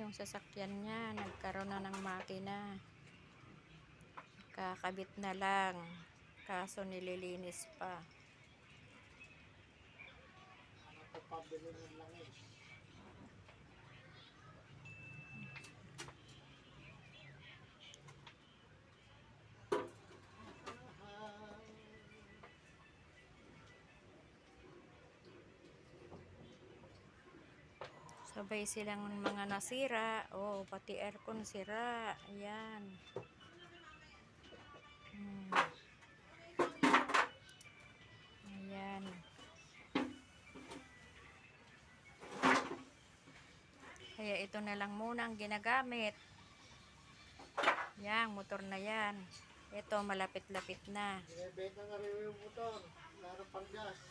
yung sasakyan niya. Nagkaroon na ng makina. Kakabit na lang. Kaso nililinis pa. Pabili ng langis. Sabay silang mga nasira. Oh, pati aircon sira. Ayan. Ayan. Kaya ito na lang muna ang ginagamit. Yan, motor na yan. Ito, malapit-lapit na. Binibenta nga rin yung motor. Laro pang gas.